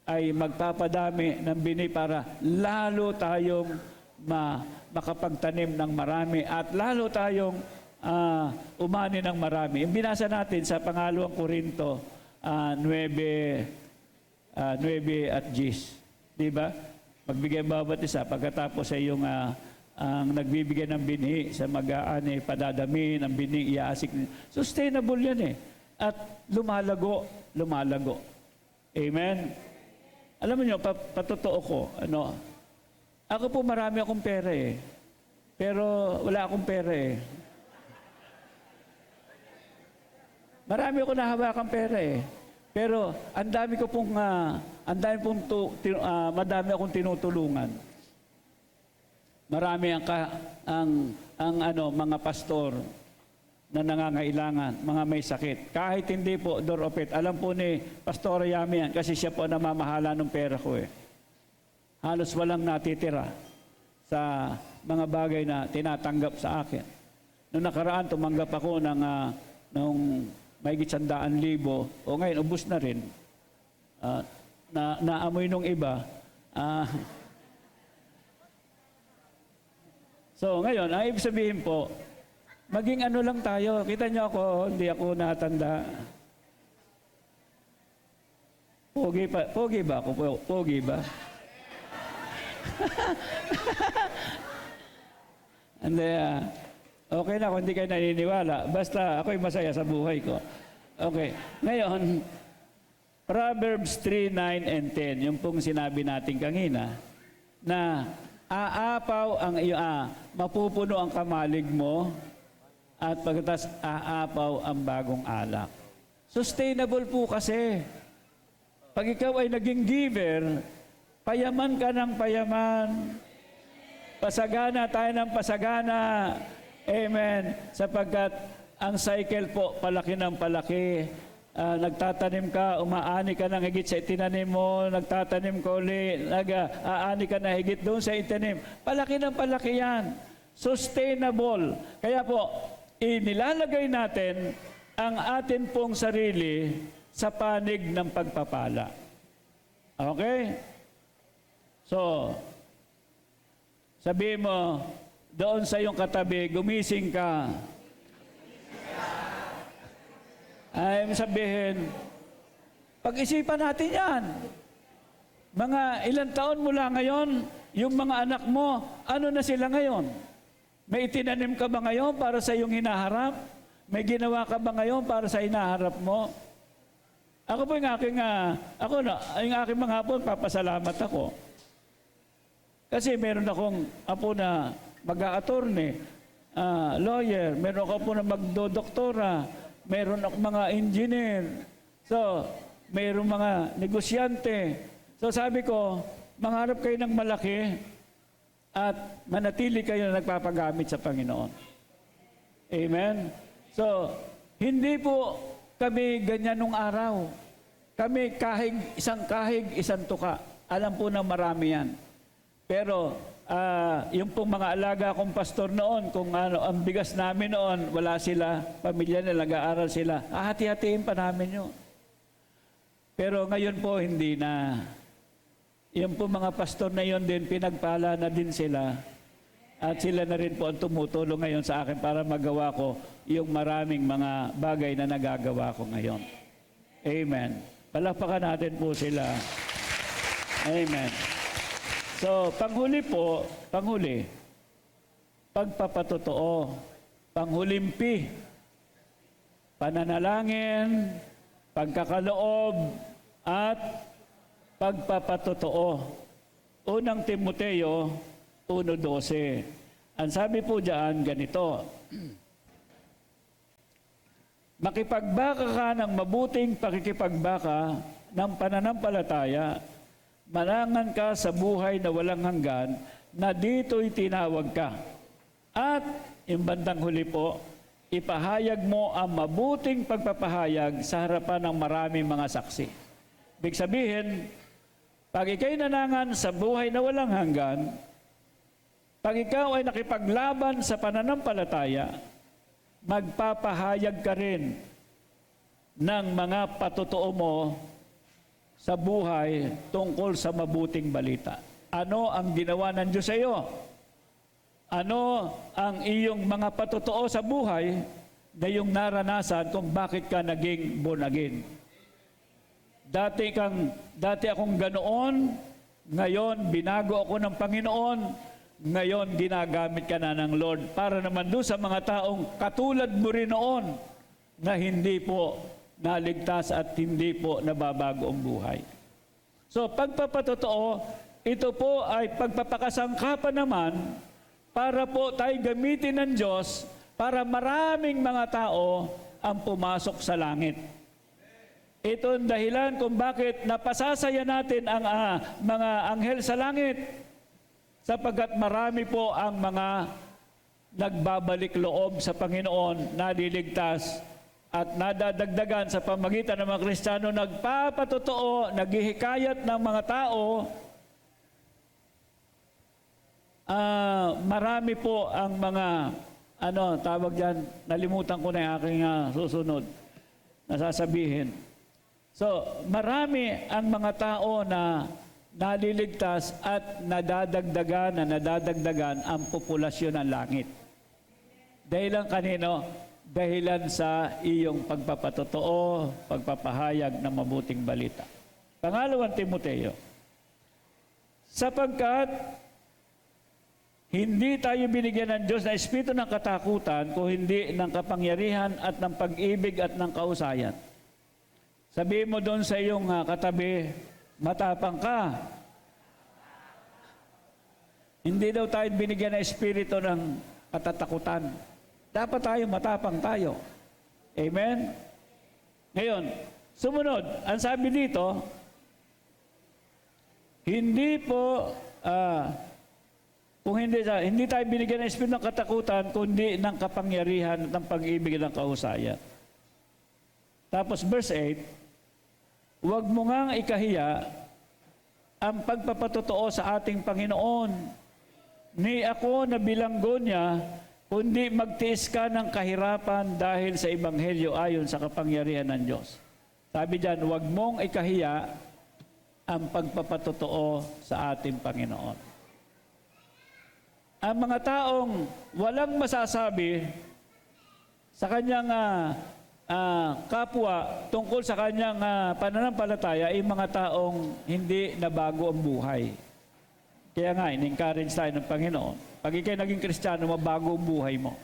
ay magpapadami ng binhi para lalo tayong makapagtanim ng marami at lalo tayong umani ng marami. Yung binasa natin sa pangalawang Korinto 9 at 10. Di ba? Magbigay bawat isa pagkatapos ay yung ang nagbibigay ng binhi sa mag-aani, padadami ng binhi, iaasik. Sustainable yan eh. At lumalago. Amen? Alam mo nyo, patotoo ko, ako po marami akong pera eh. Pero wala akong pera eh. Marami akong nahawakang pera eh. Pero ang dami akong tinutulungan. Marami mga pastor na nangangailangan, mga may sakit. Kahit hindi po door of it, alam po ni Pastor Yami yan kasi siya po namamahala ng pera ko eh. Halos walang natitira sa mga bagay na tinatanggap sa akin. Noong nakaraan, tumanggap ako ng mahigit 100,000. O ngayon, ubus na rin. Naamoy nung iba. So ngayon, ang ibig sabihin po, maging ano lang tayo. Kita niyo ako, hindi ako natanda. Pogi ba ako? Pogi ba? Hindi, okay na kung hindi kayo naniniwala. Basta ako'y masaya sa buhay ko. Okay. Ngayon, Proverbs 3, 9, and 10, yung pong sinabi natin kanina, na aapaw ang mapupuno ang kamalig mo at pagkatas aapaw ang bagong alak. Sustainable po kasi. Pag ikaw ay naging giver, payaman ka ng payaman. Pasagana tayo ng pasagana. Amen. Sapagkat ang cycle po, palaki ng palaki. Nagtatanim ka, umaani ka ng higit sa itinanim mo, nagtatanim ka uli, aani ka na higit doon sa itanim. Palaki ng palaki yan. Sustainable. Kaya po, inilalagay natin ang atin pong sarili sa panig ng pagpapala. Okay? So, sabihin mo, doon sa iyong katabi, gumising ka. Ay sabihin, pag-isipan natin yan. Mga ilang taon mula ngayon, yung mga anak mo, ano na sila ngayon? May itinanim ka ba ngayon para sa iyong hinaharap? May ginawa ka ba ngayon para sa hinaharap mo? Ako po yung aking, yung aking mga apo, papasalamat ako. Kasi meron akong apo na mag-a-attorney, lawyer, meron ako po na magdodoktora, meron akong mga engineer, so, meron mga negosyante. So sabi ko, mangarap kayo ng malaki at manatili kayo na nagpapagamit sa Panginoon. Amen? So, hindi po kami ganyan nung araw. Kami kahig, isang tuka. Alam po ng marami yan. Pero, yung pong mga alaga kong pastor noon, kung ano, ang bigas namin noon, wala sila, pamilya nila, nag-aaral sila, hati-hatiin pa namin yun. Pero ngayon po, hindi na. Yung po mga pastor na yun din, pinagpala na din sila. At sila na rin po ang tumutulong ngayon sa akin para magawa ko yung maraming mga bagay na nagagawa ko ngayon. Amen. Palakpakan natin po sila. Amen. So, panghuli, pagpapatotoo, panghulimpi, pananalangin, pagkakaloob, at pagpapatotoo. Unang Timoteo 1:12. Ang sabi po diyan, ganito, makipagbaka ka ng mabuting pakikipagbaka ng pananampalataya, manangan ka sa buhay na walang hanggan, na dito'y tinawag ka. At, yung bandang huli po, ipahayag mo ang mabuting pagpapahayag sa harapan ng maraming mga saksi. Ibig sabihin, pag ikaw'y nanangan sa buhay na walang hanggan, pag ikaw ay nakipaglaban sa pananampalataya, magpapahayag ka rin ng mga patotoo mo sa buhay tungkol sa mabuting balita. Ano ang ginawa ng Diyos sa iyo? Ano ang iyong mga patotoo sa buhay na iyong naranasan kung bakit ka naging born again? Dati akong ganoon, ngayon binago ako ng Panginoon, ngayon ginagamit ka na ng Lord para naman doon sa mga taong katulad mo rin noon na hindi po naligtas at hindi po nababago ang buhay. So, pagpapatotoo, ito po ay pagpapakasangkapan naman para po tayo gamitin ng Diyos para maraming mga tao ang pumasok sa langit. Ito ang dahilan kung bakit napasasaya natin ang mga anghel sa langit. Sapagkat marami po ang mga nagbabalik loob sa Panginoon, naliligtas at nadadagdagan sa pamagitan ng mga Kristiyano, nagpapatotoo, naghihikayat ng mga tao. Marami po ang mga, tawag dyan, nalimutan ko na yung aking susunod na sasabihin. So, marami ang mga tao na naliligtas at nadadagdagan ang populasyon ng langit. Dahilan kanino? Dahilan sa iyong pagpapatotoo, pagpapahayag ng mabuting balita. Pangalawang Timoteo, sapagkat hindi tayo binigyan ng Diyos na espiritu ng katakutan, kung hindi ng kapangyarihan at ng pag-ibig at ng kausayan. Sabihin mo doon sa iyong katabi, matapang ka. Hindi daw tayo binigyan ng espiritu ng katatakutan. Dapat tayo matapang tayo. Amen? Ngayon, sumunod, ang sabi dito, hindi po, kung hindi tayo binigyan ng espiritu ng katakutan, kundi ng kapangyarihan at ng pag-ibig ng kahusayan. Tapos verse 8, huwag mo ngang ikahiya ang pagpapatotoo sa ating Panginoon. Ni ako na bilanggo niya, kundi magtiis ka ng kahirapan dahil sa Ebanghelyo ayon sa kapangyarihan ng Diyos. Sabi diyan, huwag mong ikahiya ang pagpapatotoo sa ating Panginoon. Ang mga taong walang masasabi sa kanyang kapwa tungkol sa kanyang pananampalataya ay mga taong hindi nabago ang buhay. Kaya nga, in-encourage tayo ng Panginoon. Pag ikay naging Kristiyano, mabago ang buhay mo.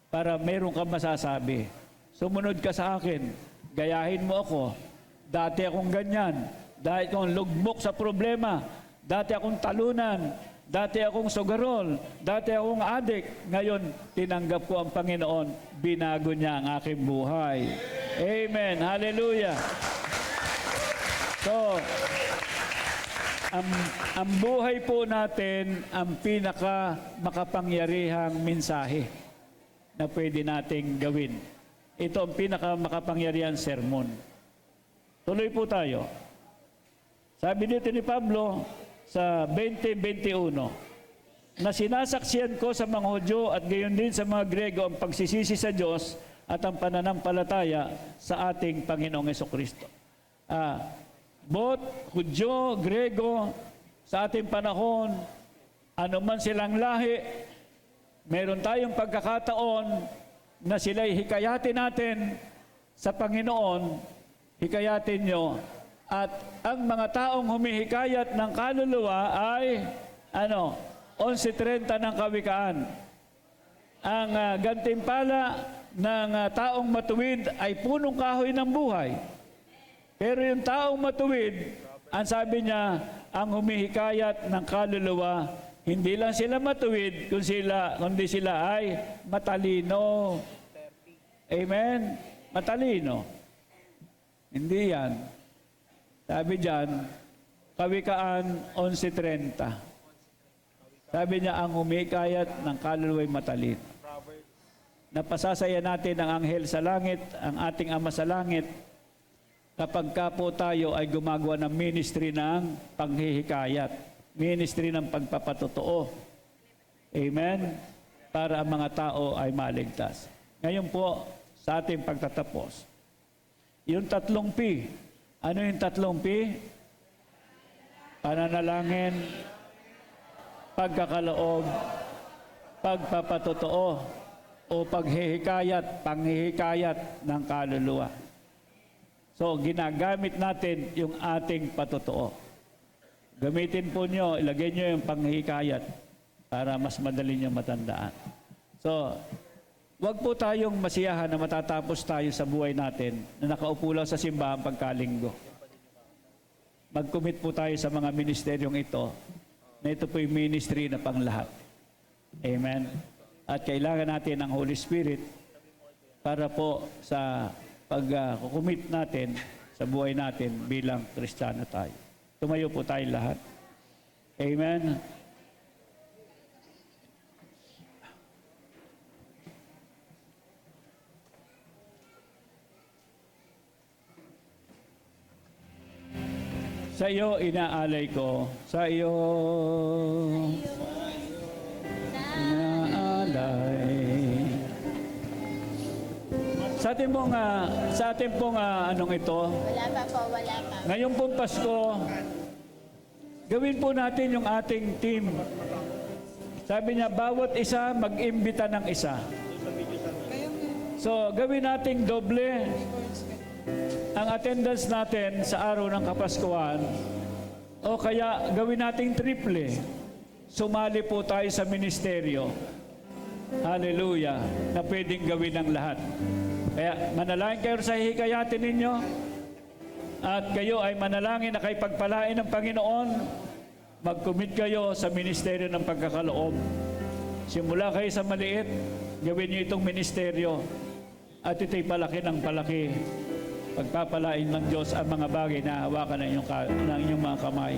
Para meron kang masasabi. Sumunod ka sa akin, gayahin mo ako. Dati akong ganyan. Dati akong lugmok sa problema. Dati akong talunan. Dati akong sugarol. Dati akong adik. Ngayon, tinanggap ko ang Panginoon. Binago niya ang aking buhay. Amen. Hallelujah. So, ang buhay po natin ang pinaka makapangyarihang mensahe na pwede nating gawin. Ito ang pinaka makapangyarihang sermon. Tuloy po tayo. Sabi dito ni Pablo sa 20:21, na sinasaksiyan ko sa mga Hudyo at gayon din sa mga Grego ang pagsisisi sa Diyos at ang pananampalataya sa ating Panginoong Hesukristo. Both Hudyo, Grego, sa ating panahon, anuman silang lahi, meron tayong pagkakataon na sila'y hikayatin natin sa Panginoon, hikayatin nyo. At ang mga taong humihikayat ng kaluluwa ay, 11:30 ng Kawikaan. Ang gantimpala ng taong matuwid ay punong kahoy ng buhay. Pero yung taong matuwid, ang sabi niya, ang humihikayat ng kaluluwa, hindi lang sila matuwid, kundi sila ay matalino. Amen? Matalino. Hindi yan. Sabi diyan, Kawikaan 11:30. Sabi niya, ang humihikayat ng kaluluwa ay matalino. Napasasaya natin ang anghel sa langit, ang ating Ama sa langit, kapag ka po tayo ay gumagawa ng ministry ng panghihikayat, ministry ng pagpapatotoo. Amen? Para ang mga tao ay maligtas. Ngayon po, sa ating pagtatapos, yung 3 P. Ano yung 3 P? Pananalangin, pagkakaloob, pagpapatotoo, o paghihikayat, panghihikayat ng kaluluwa. So, ginagamit natin yung ating patotoo. Gamitin po nyo, ilagay nyo yung panghihikayat para mas madali nyo matandaan. So, wag po tayong masiyahan na matatapos tayo sa buhay natin na nakaupo lang sa simbahan pagkalinggo. Mag-commit po tayo sa mga ministeryong ito na ito po yung ministry na panglahat. Amen? At kailangan natin ng Holy Spirit para po sa pag-commit natin sa buhay natin bilang Kristiyano tayo. Tumayo po tayo lahat. Amen. Sa iyo inaalay ko, sa iyo inaalay. Sa ating pong anong ito? Wala pa po, wala pa. Ngayong pong Pasko, gawin po natin yung ating team. Sabi niya, bawat isa mag-imbita ng isa. So, gawin nating doble ang attendance natin sa araw ng Kapaskuhan. O kaya, gawin nating triple. Sumali po tayo sa ministeryo. Hallelujah. Na pwedeng gawin ng lahat. Kaya manalangin kayo sa hikayatin ninyo at kayo ay manalangin na kayo pagpalain ng Panginoon. Mag-commit kayo sa ministeryo ng pagkakaloob. Simula kayo sa maliit, gawin niyo itong ministeryo at ito'y palaki ng palaki pagpapalain ng Diyos ang mga bagay na hawakan ng inyong mga kamay.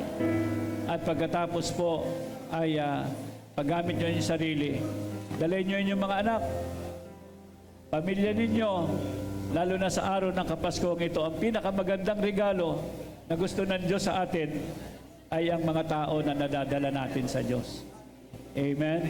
At pagkatapos po ay paggamit nyo yung sarili, dalhin nyo inyong mga anak, pamilya ninyo, lalo na sa araw ng Kapaskong ito, ang pinakamagandang regalo na gusto ng Diyos sa atin ay ang mga tao na nadadala natin sa Diyos. Amen.